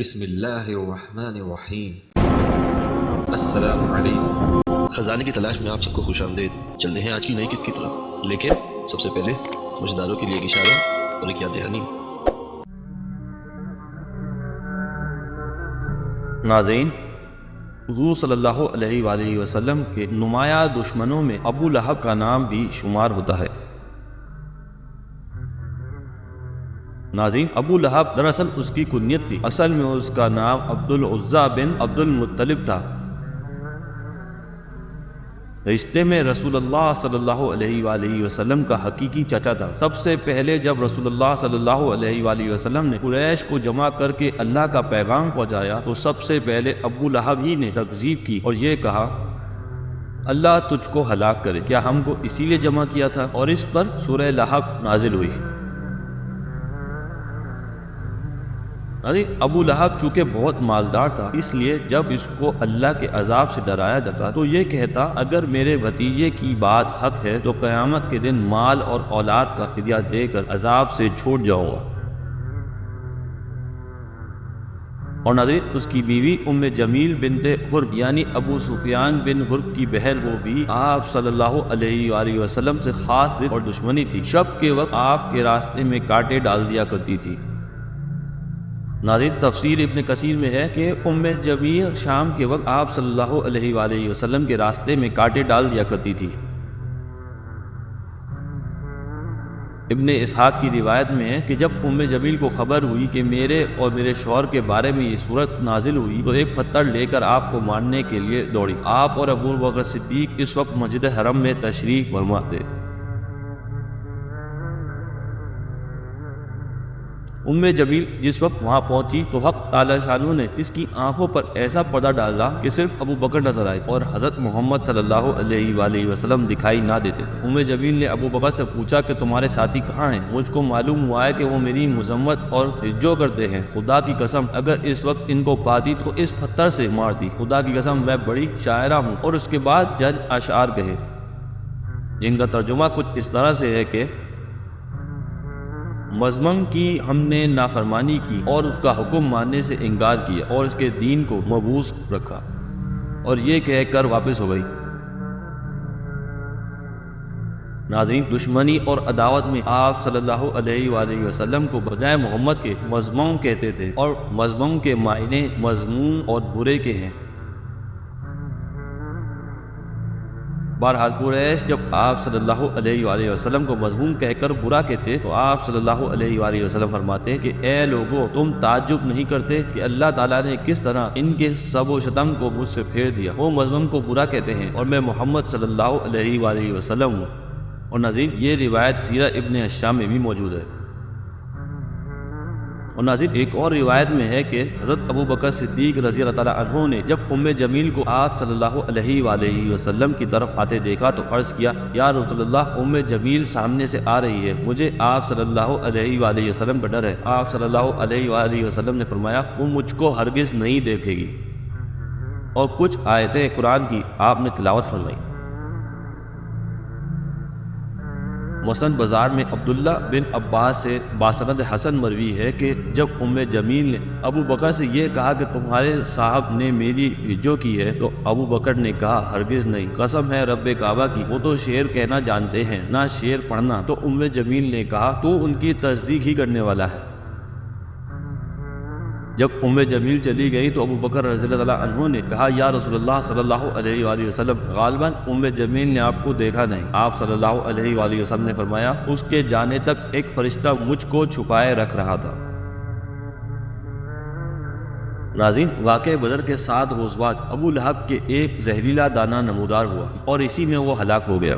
بسم اللہ الرحمن الرحیم۔ السلام علیکم۔ خزانے کی تلاش میں آپ سب کو خوش آمدید۔ چلتے ہیں آج کی نئی قسط کی طرف، لیکن سب سے پہلے سمجھداروں کے لیے ایک اشارہ اور ایک یاد دہانی۔ ناظرین، حضور صلی اللہ علیہ وآلہ وسلم کے نمایاں دشمنوں میں ابو لہب کا نام بھی شمار ہوتا ہے۔ ناظرین، ابو لہب دراصل اس کی کنیت تھی، اصل میں اس کا نام عبد العزیٰ بن عبد المطلب تھا۔ رشتے میں رسول اللہ صلی اللہ علیہ وآلہ وسلم کا حقیقی چچا تھا۔ سب سے پہلے جب رسول اللہ صلی اللہ علیہ وآلہ وسلم نے قریش کو جمع کر کے اللہ کا پیغام پہنچایا تو سب سے پہلے ابو لہب ہی نے تکذیب کی اور یہ کہا، اللہ تجھ کو ہلاک کرے، کیا ہم کو اسی لیے جمع کیا تھا؟ اور اس پر سورہ لہب نازل ہوئی۔ ابو لہب چونکہ بہت مالدار تھا، اس لیے جب اس کو اللہ کے عذاب سے ڈرایا جاتا تو یہ کہتا، اگر میرے بھتیجے کی بات حق ہے تو قیامت کے دن مال اور اولاد کا فدیہ دے کر عذاب سے چھوٹ جاؤں گا۔ اور ناظرین، اس کی بیوی ام جمیل بنت حرب یعنی ابو سفیان بن حرب کی بہن، وہ بھی آپ صلی اللہ علیہ وآلہ وسلم سے خاص ضد اور دشمنی تھی۔ شب کے وقت آپ کے راستے میں کانٹے ڈال دیا کرتی تھی۔ ناظرین، تفسیر ابن کثیر میں ہے کہ ام جمیل شام کے وقت آپ صلی اللہ علیہ وآلہ وسلم کے راستے میں کانٹے ڈال دیا کرتی تھی۔ ابن اسحاق کی روایت میں ہے کہ جب ام جمیل کو خبر ہوئی کہ میرے اور میرے شوہر کے بارے میں یہ صورت نازل ہوئی تو ایک پتھر لے کر آپ کو مارنے کے لیے دوڑی۔ آپ اور ابو بکر صدیق اس وقت مسجد حرم میں تشریف فرما تھے۔ ام جمیل جس وقت وہاں پہنچی تو حق تعالی شانہ نے اس کی آنکھوں پر ایسا پردہ ڈالا کہ صرف ابو بکر نظر آئے اور حضرت محمد صلی اللہ علیہ وآلہ وسلم دکھائی نہ دیتے۔ ام جمیل نے ابو بکر سے پوچھا کہ تمہارے ساتھی کہاں ہیں؟ مجھ کو معلوم ہوا ہے کہ وہ میری مذمت اور عزت کرتے ہیں۔ خدا کی قسم اگر اس وقت ان کو پاتی تو اس پتھر سے مارتی۔ خدا کی قسم میں بڑی شاعرہ ہوں۔ اور اس کے بعد چند اشعار کہے جن کا ترجمہ کچھ اس طرح سے ہے کہ مضمون کی ہم نے نافرمانی کی اور اس کا حکم ماننے سے انکار کیا اور اس کے دین کو مبعوث رکھا، اور یہ کہہ کر واپس ہو گئی۔ ناظرین، دشمنی اور عداوت میں آپ صلی اللہ علیہ وآلہ وسلم کو بجائے محمد کے مضمون کہتے تھے، اور مضمون کے معنی مذموم اور برے کے ہیں۔ بہرحال قریش جب آپ صلی اللہ علیہ وآلہ وسلم کو مذموم کہہ کر برا کہتے تو آپ صلی اللہ علیہ وآلہ وسلم فرماتے کہ اے لوگوں، تم تعجب نہیں کرتے کہ اللہ تعالیٰ نے کس طرح ان کے سب و شتم کو مجھ سے پھیر دیا؟ وہ مذموم کو برا کہتے ہیں اور میں محمد صلی اللہ علیہ وآلہ وسلم ہوں۔ اور ناظرین، یہ روایت سیرہ ابن ہشام میں بھی موجود ہے۔ اور ناظرین، ایک اور روایت میں ہے کہ حضرت ابو بکر صدیق رضی اللہ تعالیٰ عنہ نے جب ام جمیل کو آپ صلی اللہ علیہ وآلہ وسلم کی طرف آتے دیکھا تو عرض کیا، یا رسول اللہ، ام جمیل سامنے سے آ رہی ہے، مجھے آپ صلی اللہ علیہ وآلہ وسلم کا ڈر ہے۔ آپ صلی اللہ علیہ وآلہ وسلم نے فرمایا، وہ مجھ کو ہرگز نہیں دیکھے گی، اور کچھ آیتیں قرآن کی آپ نے تلاوت فرمائی۔ مسند بازار میں عبداللہ بن عباس سے باسند حسن مروی ہے کہ جب ام جمیل نے ابو بکر سے یہ کہا کہ تمہارے صاحب نے میری عزت کی ہے تو ابو بکر نے کہا، ہرگز نہیں، قسم ہے رب کعبہ کی، وہ تو شعر کہنا جانتے ہیں نہ شعر پڑھنا۔ تو ام جمیل نے کہا، تو ان کی تصدیق ہی کرنے والا ہے۔ جب ام جمیل چلی گئی تو ابو بکر رضی اللہ عنہ نے کہا، یا رسول اللہ صلی اللہ علیہ وآلہ وسلم، غالباً ام جمیل نے آپ کو دیکھا نہیں۔ آپ صلی اللہ علیہ وآلہ وسلم نے فرمایا، اس کے جانے تک ایک فرشتہ مجھ کو چھپائے رکھ رہا تھا۔ ناظرین، واقعہ بدر کے 7 روز بعد ابو لہب کے ایک زہریلا دانہ نمودار ہوا اور اسی میں وہ ہلاک ہو گیا۔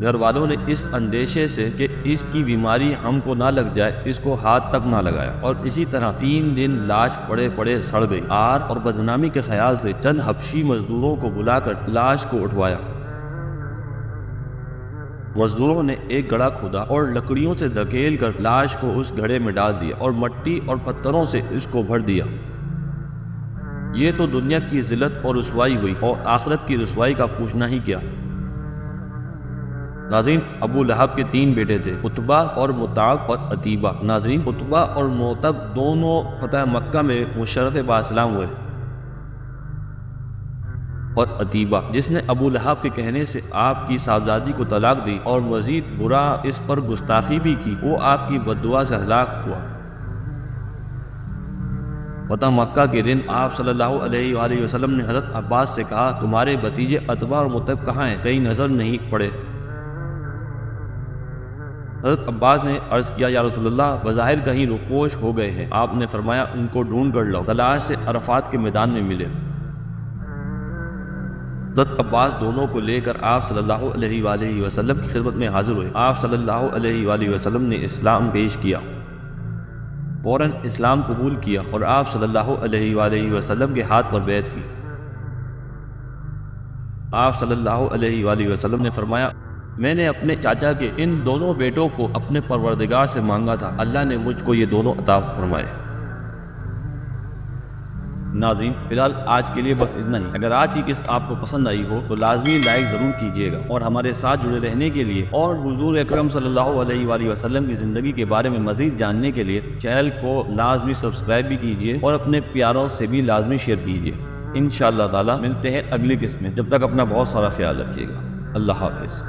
گھر والوں نے اس اندیشے سے کہ اس کی بیماری ہم کو نہ لگ جائے اس کو ہاتھ تک نہ لگایا، اور اسی طرح 3 دن لاش پڑے پڑے سڑ گئی۔ آر اور بدنامی کے خیال سے چند حبشی مزدوروں کو بلا کر لاش کو اٹھوایا۔ مزدوروں نے ایک گڑھا کھودا اور لکڑیوں سے دھکیل کر لاش کو اس گڑھے میں ڈال دیا اور مٹی اور پتھروں سے اس کو بھر دیا۔ یہ تو دنیا کی ذلت اور رسوائی ہوئی، اور آخرت کی رسوائی کا پوچھنا ہی کیا۔ ناظرین، ابو لہب کے 3 بیٹے تھے، عتبہ اور متعب اور عتیبہ۔ ناظرین، عتبہ اور متعب دونوں فتح مکہ میں مشرف بااسلام ہوئے، اور عتیبہ جس نے ابو لہب کے کہنے سے آپ کی صاحبزادی کو طلاق دی اور مزید برا اس پر گستاخی بھی کی، وہ آپ کی بددعا سے ہلاک ہوا۔ فتح مکہ کے دن آپ صلی اللہ علیہ وآلہ وسلم نے حضرت عباس سے کہا، تمہارے بھتیجے عتبہ اور متعب کہاں ہیں؟ کہیں نظر نہیں پڑے؟ حضرت عباس نے عرض کیا، یا رسول اللہ، بظاہر کہیں روپوش ہو گئے ہیں۔ آپ نے فرمایا، ان کو ڈھونڈ کر لاؤ، تلاش سے عرفات کے میدان میں ملے۔ حضرت عباس دونوں کو لے کر آپ صلی اللہ علیہ وآلہ وسلم کی خدمت میں حاضر ہوئے۔ آپ صلی اللہ علیہ وآلہ وسلم نے اسلام پیش کیا، فوراً اسلام قبول کیا اور آپ صلی اللہ علیہ وآلہ وسلم کے ہاتھ پر بیعت کی۔ آپ صلی اللہ علیہ وآلہ وسلم نے فرمایا، میں نے اپنے چاچا کے ان دونوں بیٹوں کو اپنے پروردگار سے مانگا تھا، اللہ نے مجھ کو یہ دونوں عطا فرمائے۔ ناظرین، فی الحال آج کے لیے بس اتنا ہی۔ اگر آج کی قسط آپ کو پسند آئی ہو تو لازمی لائک ضرور کیجیے گا، اور ہمارے ساتھ جڑے رہنے کے لیے اور حضور اکرم صلی اللہ علیہ وآلہ وسلم کی زندگی کے بارے میں مزید جاننے کے لیے چینل کو لازمی سبسکرائب بھی کیجیے اور اپنے پیاروں سے بھی لازمی شیئر کیجیے۔ انشاءاللہ تعالی ملتے ہیں اگلی قسط میں، جب تک اپنا بہت سارا خیال رکھیے گا۔ اللہ حافظ۔